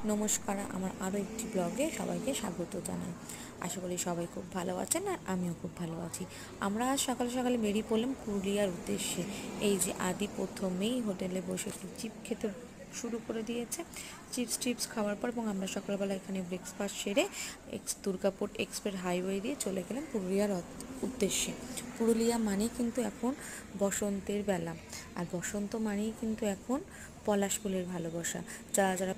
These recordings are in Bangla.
নমস্কার, আমার আরও একটি ব্লগে সবাইকে স্বাগত জানাই। আশা করি সবাই খুব ভালো আছেন আর আমিও খুব ভালো আছি। আমরা আজ সকালে সকালে বেরিয়ে পড়লাম পুরুলিয়ার উদ্দেশ্যে। এই যে আদি প্রথমেই হোটেলে বসে একটু চিপ খেতে শুরু করে দিয়েছে। চিপস খাওয়ার পর এবং আমরা সকালবেলা এখানে ব্রেকফাস্ট সেরে দুর্গাপুর এক্সপ্রেস হাইওয়ে দিয়ে চলে গেলাম পুরুলিয়ার উদ্দেশ্যে। পুরুলিয়া মানেই কিন্তু এখন বসন্তের বেলা, আর বসন্ত মানেই কিন্তু এখন পলাশ ফুলের ভালোবাসা। যারা যারা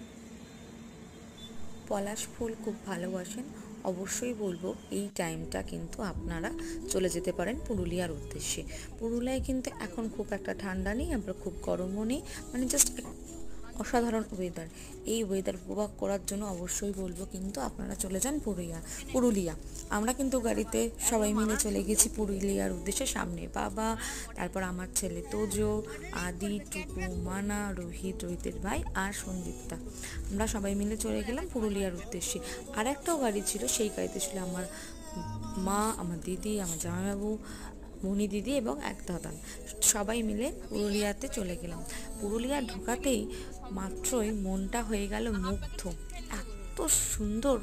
পলাশ ফুল খুব ভালোবাসেন অবশ্যই বলবো এই টাইমটা কিন্তু আপনারা চলে যেতে পারেন পুরুলিয়ার উদ্দেশ্যে। পুরুলিয়ায় কিন্তু এখন খুব একটা ঠান্ডা নেই, আমরা খুব গরমও নেই, মানে জাস্ট অসাধারণ ওয়েদার। এই ওয়েদার উপভোগ করার জন্য অবশ্যই বলবো কিন্তু আপনারা চলে যান পুরুলিয়া। আমরা কিন্তু গাড়িতে সবাই মিলে চলে গেছি পুরুলিয়ার উদ্দেশ্যে। সামনে বাবা, তারপর আমার ছেলে তোজো, আদি, টুকু, মানা, রোহিতের ভাই আর সন্দীপটা। আমরা সবাই মিলে চলে গেলাম পুরুলিয়ার উদ্দেশ্যে। আর একটাও গাড়ি ছিল, সেই গাড়িতে ছিল আমার মা, আমার দিদি, আমার জামাইবাবু, মনি দিদি এবং এক দাদা। সবাই মিলে পুরুলিয়াতে চলে গেলাম। পুরুলিয়া ঢোকাতেই মাত্রই মনটা হয়ে গেল মুগ্ধ। এত সুন্দর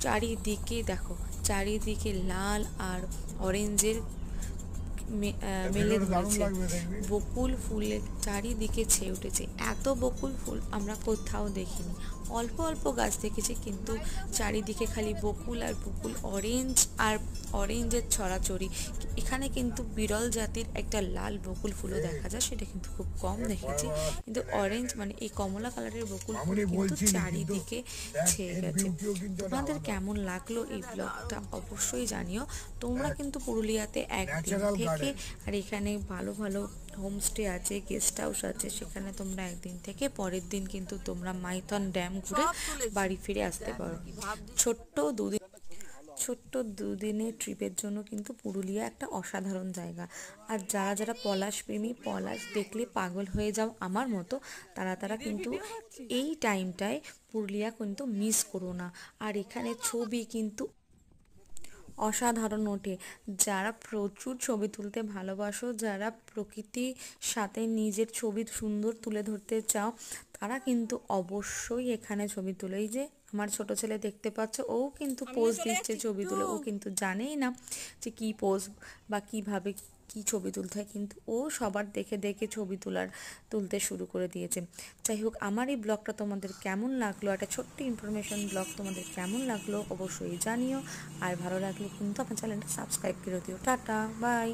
চারিদিকে, দেখো চারিদিকে লাল আর অরেঞ্জের মেলে ধরেছে। বকুল ফুলের চারিদিকে ছেয়ে উঠেছে। এত বকুল ফুল আমরা কোথাও দেখিনি। অল্প অল্প গাছ দেখেছি, কিন্তু চারিদিকে খালি বকুল আর বকুল, অরেঞ্জের ছড়াছড়ি। এখানে কিন্তু বিরল জাতির একটা লাল বকুল ফুলও দেখা যায়, সেটা কিন্তু খুব কম দেখেছি। কিন্তু অরেঞ্জ মানে এই কমলা কালারের বকুল ফুল কিন্তু চারিদিকে ছেয়ে গেছে। তোমাদের কেমন লাগলো এই ব্লগটা অবশ্যই জানিও। তোমরা কিন্তু পুরুলিয়াতে একদিন থেকে, আর এখানে ভালো ভালো হোমস্টে আছে, গেস্ট হাউস আছে, সেখানে তোমরা একদিন থেকে পরের দিন কিন্তু তোমরা মাইথন ড্যাম ঘুরে বাড়ি ফিরে আসতে পারো। ছোট্ট দুদিনের ট্রিপের জন্য কিন্তু পুরুলিয়া একটা অসাধারণ জায়গা। আর যারা যারা পলাশ প্রেমী, পলাশ দেখলে পাগল হয়ে যাও আমার মতো, তারা কিন্তু এই টাইমটায় পুরুলিয়া কিন্তু মিস করো না। আর এখানে ছবি কিন্তু অসাধারণ ওঠে। যারা প্রচুর ছবি তুলতে ভালোবাসো, যারা প্রকৃতির সাথে নিজের ছবি সুন্দর তুলে ধরতে চাও, তারা কিন্তু অবশ্যই এখানে ছবি তুলে। এই যে আমার ছোট ছেলে দেখতে পাচ্ছ, ও কিন্তু পোজ দিচ্ছে ছবি তুলে। ও কিন্তু জানেই না যে কী পোজ বা কীভাবে কি ছবি তুলতে হয়, কিন্তু ও সবার দেখে দেখে ছবি তুলতে শুরু করে দিয়েছে। যাই হোক, আমার এই ব্লগটা তোমাদের কেমন লাগলো, একটা ছোট্ট ইনফরমেশন ব্লগ তোমাদের কেমন লাগলো অবশ্যই জানিও। আর ভালো লাগলে কিন্তু আমার চ্যানেলটা সাবস্ক্রাইব করে দিও। Tata, by.